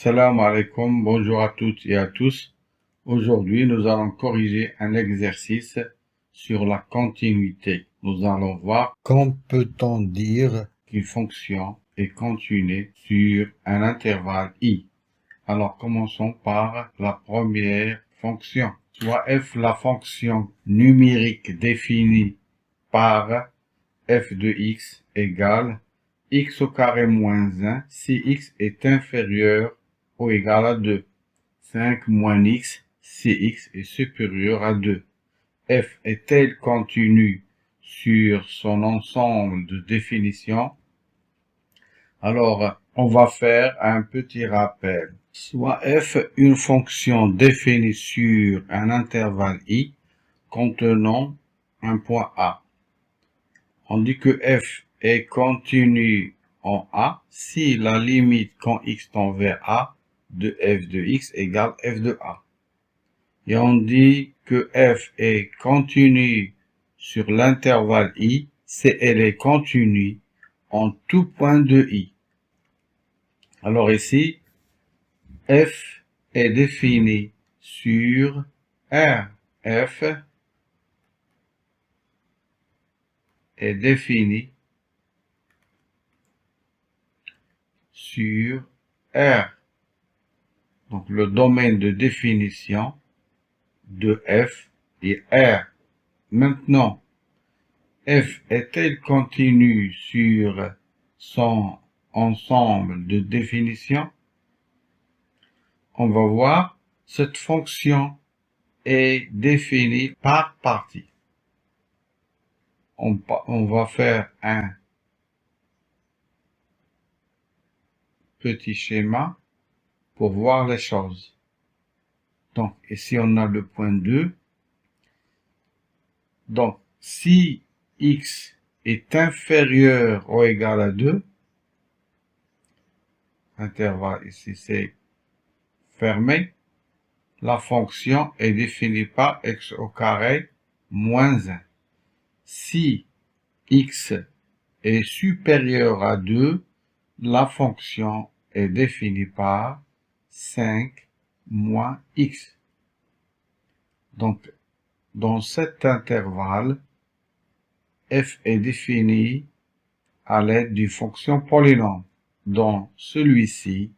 Salam alaikum, bonjour à toutes et à tous. Aujourd'hui, nous allons corriger un exercice sur la continuité. Nous allons voir comment peut-on dire qu'une fonction est continue sur un intervalle i. Alors, commençons par la première fonction. Soit f, la fonction numérique définie par f de x égale x au carré moins 1 si x est inférieur ou égal à 2. 5 moins x si x est supérieur à 2. F est-elle continue sur son ensemble de définitions? Alors, on va faire un petit rappel. Soit f, une fonction définie sur un intervalle i contenant un point A. On dit que f est continue en A si la limite quand x tend vers A de f de x égale f de A. Et on dit que f est continue sur l'intervalle i si elle est continue en tout point de i. Alors ici, f est défini sur R. F est défini sur R. Donc le domaine de définition de f est R. Maintenant, f est-elle continue sur son ensemble de définitions? On va voir, cette fonction est définie par partie. On va faire un petit schéma pour voir les choses. Donc, ici on a le point 2. Donc, si x est inférieur ou égal à 2, intervalle ici c'est fermé, la fonction est définie par x au carré moins 1. Si x est supérieur à 2, la fonction est définie par 5 moins x. Donc, dans cet intervalle, f est défini à l'aide d'une fonction polynôme. Dans celui-ci,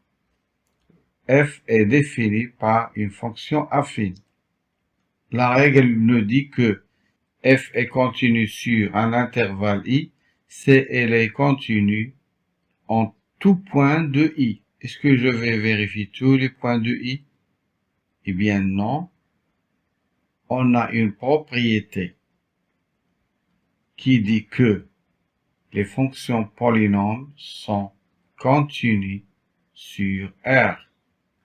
f est défini par une fonction affine. La règle nous dit que f est continue sur un intervalle i si elle est continue en tout point de i. Est-ce que je vais vérifier tous les points de i? Eh bien non. On a une propriété qui dit que les fonctions polynômes sont continues sur R.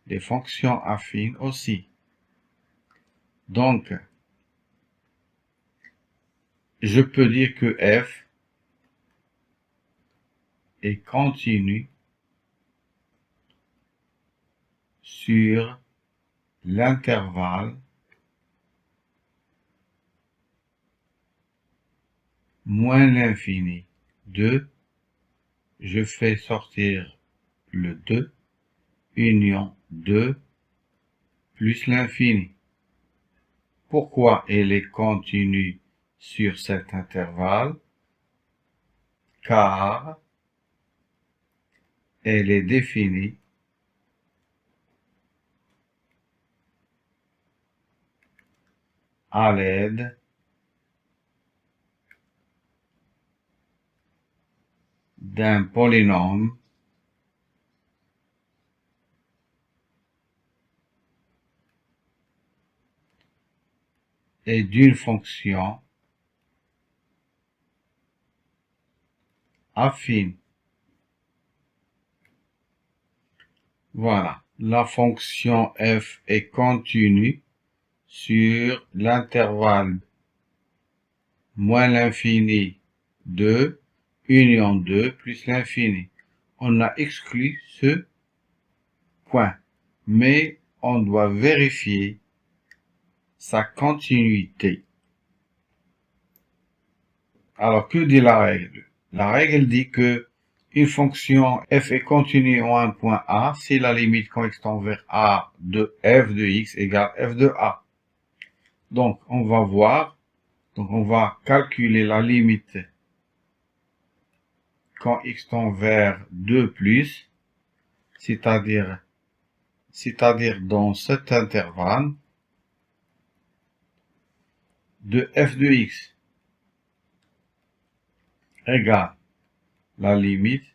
Les fonctions affines aussi. Donc, je peux dire que f est continue sur l'intervalle moins l'infini. 2, je fais sortir le 2, union 2, plus l'infini. Pourquoi elle est continue sur cet intervalle? Car elle est définie à l'aide d'un polynôme et d'une fonction affine. Voilà, la fonction f est continue sur l'intervalle moins l'infini 2, union 2 plus l'infini. On a exclu ce point, mais on doit vérifier sa continuité. Alors, que dit la règle? La règle dit que une fonction f est continue en un point A si la limite quand x tend vers A de f de x égale f de A. Donc, on va voir, donc on va calculer la limite quand x tend vers 2 plus, c'est-à-dire dans cet intervalle de f de x égale la limite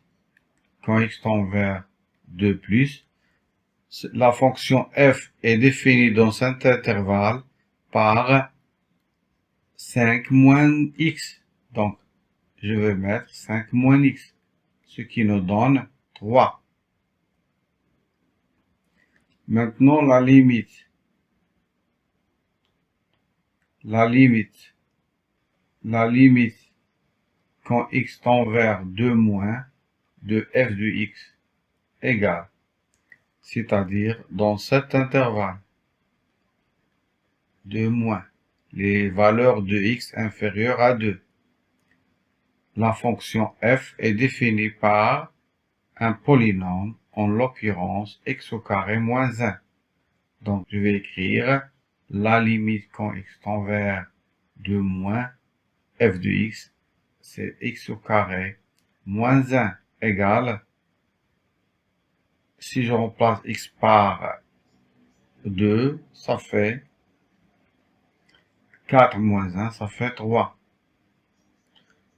quand x tend vers 2 plus. La fonction f est définie dans cet intervalle par 5 moins x. Donc, je vais mettre 5 moins x, ce qui nous donne 3. Maintenant, la limite quand x tend vers 2 moins de f de x égale, c'est-à-dire dans cet intervalle, 2 moins les valeurs de x inférieures à 2. La fonction f est définie par un polynôme, en l'occurrence x au carré moins 1. Donc, je vais écrire la limite quand x tend vers 2 moins f de x, c'est x au carré moins 1 égale, si je remplace x par 2, ça fait 4 moins 1, ça fait 3.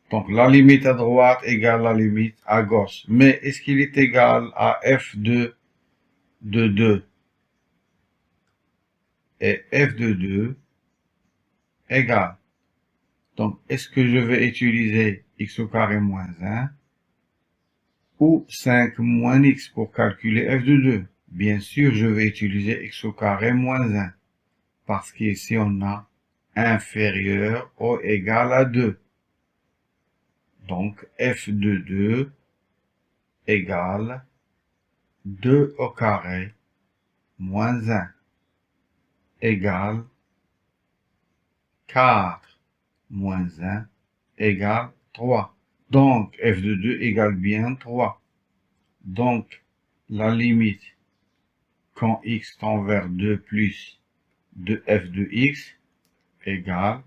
Donc, la limite à droite égale la limite à gauche. Mais est-ce qu'il est égal à f de 2 et f de 2 égale. Donc, est-ce que je vais utiliser x au carré moins 1 ou 5 moins x pour calculer f de 2? Bien sûr, je vais utiliser x au carré moins 1 parce qu'ici, on a inférieur ou égal à 2. Donc, f de 2 égale 2 au carré moins 1 égale 4 moins 1 égale 3. Donc, f de 2 égale bien 3. Donc, la limite quand x tend vers 2 plus de f de x égale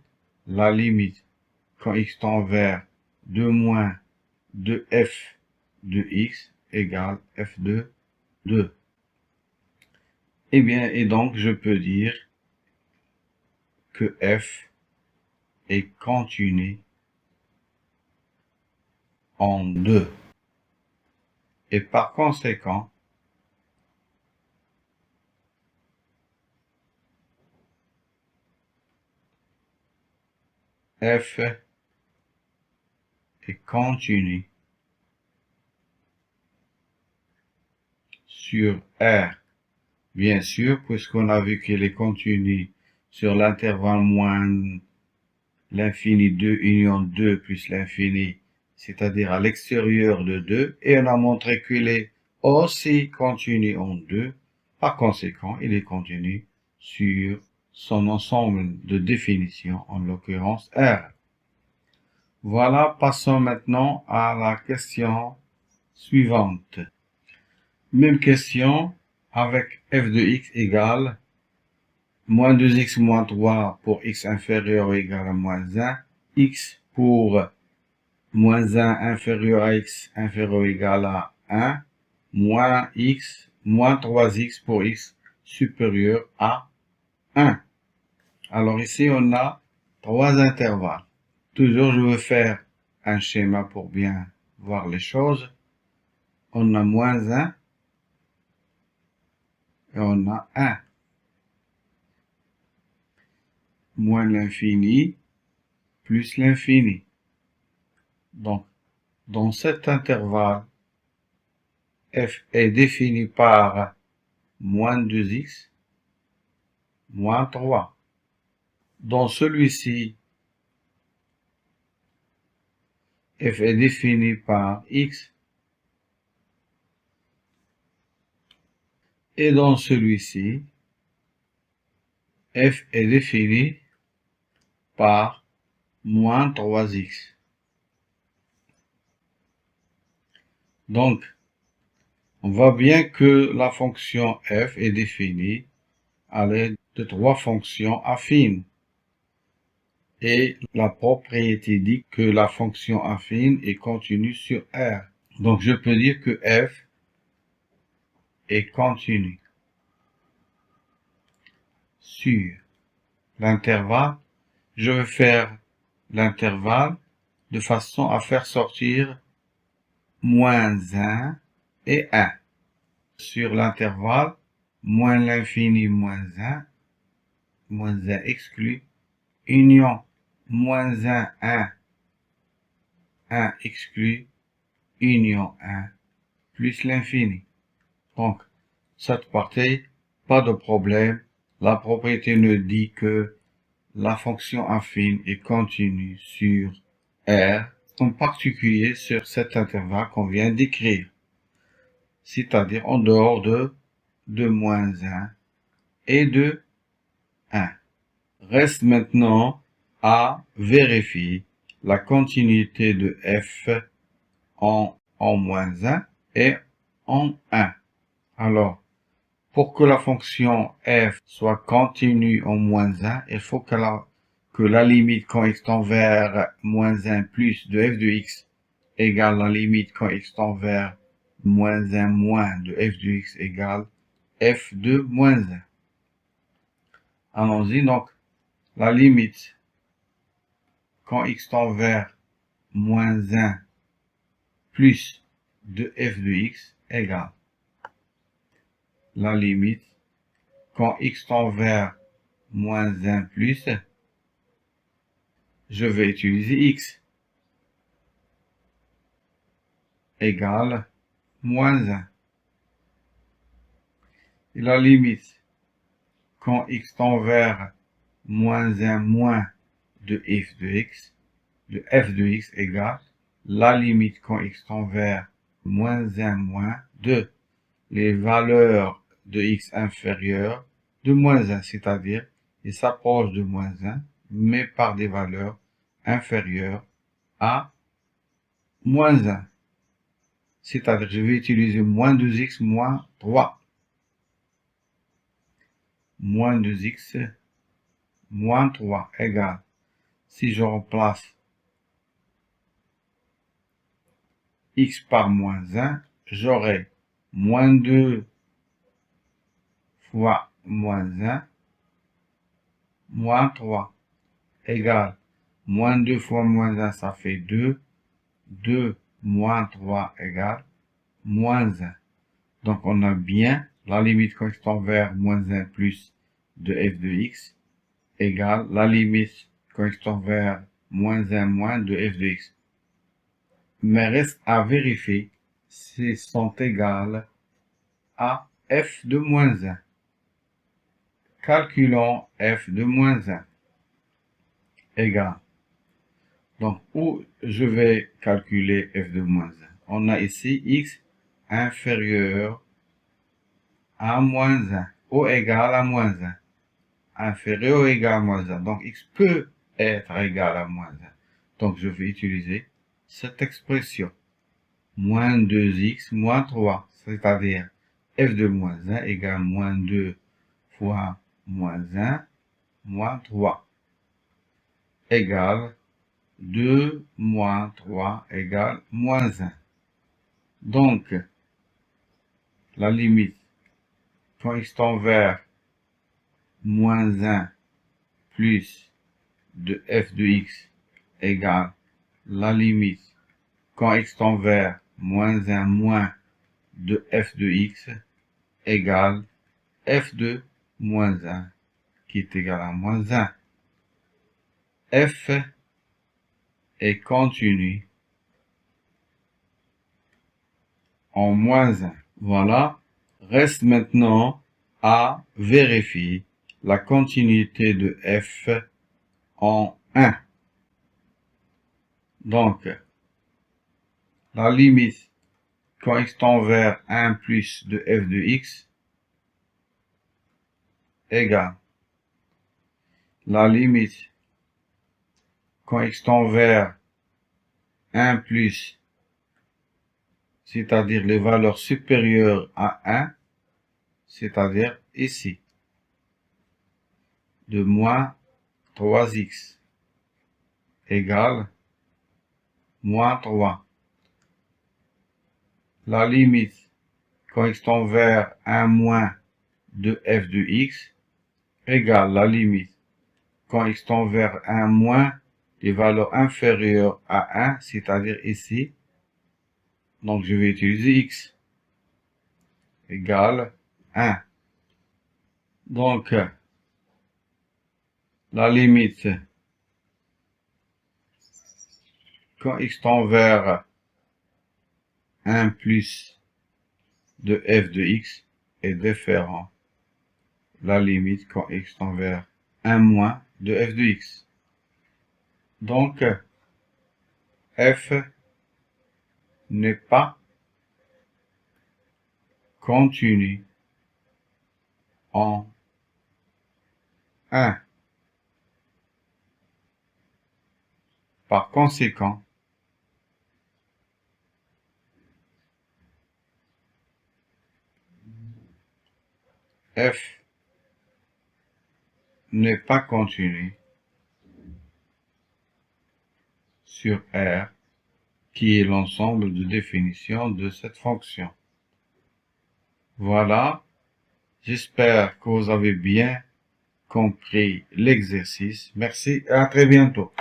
la limite quand x tend vers 2 moins de f de x égale f de 2. Eh bien, et donc, je peux dire que f est continu en 2. Et par conséquent, f est continu sur R. Bien sûr, puisqu'on a vu qu'il est continu sur l'intervalle moins l'infini 2 union 2 plus l'infini, c'est-à-dire à l'extérieur de 2, et on a montré qu'il est aussi continu en 2. Par conséquent, il est continu sur son ensemble de définitions, en l'occurrence R. Voilà, passons maintenant à la question suivante. Même question avec f de x égale moins 2x moins 3 pour x inférieur ou égal à moins 1, x pour moins 1 inférieur à x inférieur ou égal à 1, moins x, moins 3x pour x supérieur à 1. Alors ici, on a 3 intervalles. Toujours, je veux faire un schéma pour bien voir les choses. On a moins 1 et on a 1. Moins l'infini plus l'infini. Donc, dans cet intervalle, f est défini par moins 2x, moins 3. Dans celui-ci, f est défini par x. Et dans celui-ci, f est défini par moins 3x. Donc, on voit bien que la fonction f est définie à l'aide de trois fonctions affines. Et la propriété dit que la fonction affine est continue sur R. Donc, je peux dire que f est continue sur l'intervalle. Je vais faire l'intervalle de façon à faire sortir moins 1 et 1. Sur l'intervalle, moins l'infini, moins 1 exclu, union, moins 1, 1 exclu, union 1, plus l'infini. Donc, cette partie, pas de problème. La propriété nous dit que la fonction affine est continue sur R, en particulier sur cet intervalle qu'on vient d'écrire, c'est-à-dire en dehors de moins 1 et de 1. Reste maintenant à vérifier la continuité de f en moins 1 et en 1. Alors, pour que la fonction f soit continue en moins 1, il faut que la limite quand x tend vers moins 1 plus de f de x égale la limite quand x tend vers moins 1 moins de f de x égale f de moins 1. Allons-y, donc, la limite quand x tend vers moins 1 plus de f de x égale la limite quand x tend vers moins 1 plus, je vais utiliser x égale moins 1. Et la limite quand x tend vers moins 1 moins de f de x égale la limite quand x tend vers moins 1 moins de les valeurs de x inférieures de moins 1, c'est-à-dire il s'approche de moins 1, mais par des valeurs inférieures à moins 1. C'est-à-dire que je vais utiliser moins 2x moins 3. Moins 2x moins 3 égale, si je remplace x par moins 1, j'aurai moins 2 fois moins 1, moins 3, égale moins 2 fois moins 1, ça fait 2, 2 moins 3 égale moins 1. Donc on a bien la limite quand x tend vers moins 1 plus de f de x égale la limite quand x tend vers moins 1 moins de f de x. Mais reste à vérifier s'ils sont égales à f de moins 1. Calculons f de moins 1 égale. Donc, où je vais calculer f de moins 1? On a ici x inférieur à moins 1 ou égal à moins 1. Inférieur ou égal à moins 1. Donc, x peut être égal à moins 1. Donc, je vais utiliser cette expression. Moins 2x moins 3, c'est-à-dire f de moins 1 égale moins 2 fois moins 1 moins 3 égale 2 moins 3 égale moins 1. Donc, la limite quand x tend vers moins 1 plus de f de x égale la limite quand x tend vers moins 1 moins de f de x égale f de moins 1 qui est égal à moins 1. F est continu en moins 1. Voilà. Reste maintenant à vérifier la continuité de f en 1. Donc, la limite quand x tend vers 1 plus de f de x égale la limite quand x tend vers 1 plus, c'est-à-dire les valeurs supérieures à 1, c'est-à-dire ici, de moins 3x égale moins 3. La limite, quand x tend vers 1 moins de f de x, égale la limite, quand x tend vers 1 moins des valeurs inférieures à 1, c'est-à-dire ici, donc je vais utiliser x, égale 1. Donc, la limite, quand x tend vers 1 plus de f de x est différent la limite quand x tend vers 1 moins de f de x. Donc, f n'est pas continu en 1. Par conséquent, f n'est pas continu sur R, qui est l'ensemble de définitions de cette fonction. Voilà, j'espère que vous avez bien compris l'exercice. Merci et à très bientôt.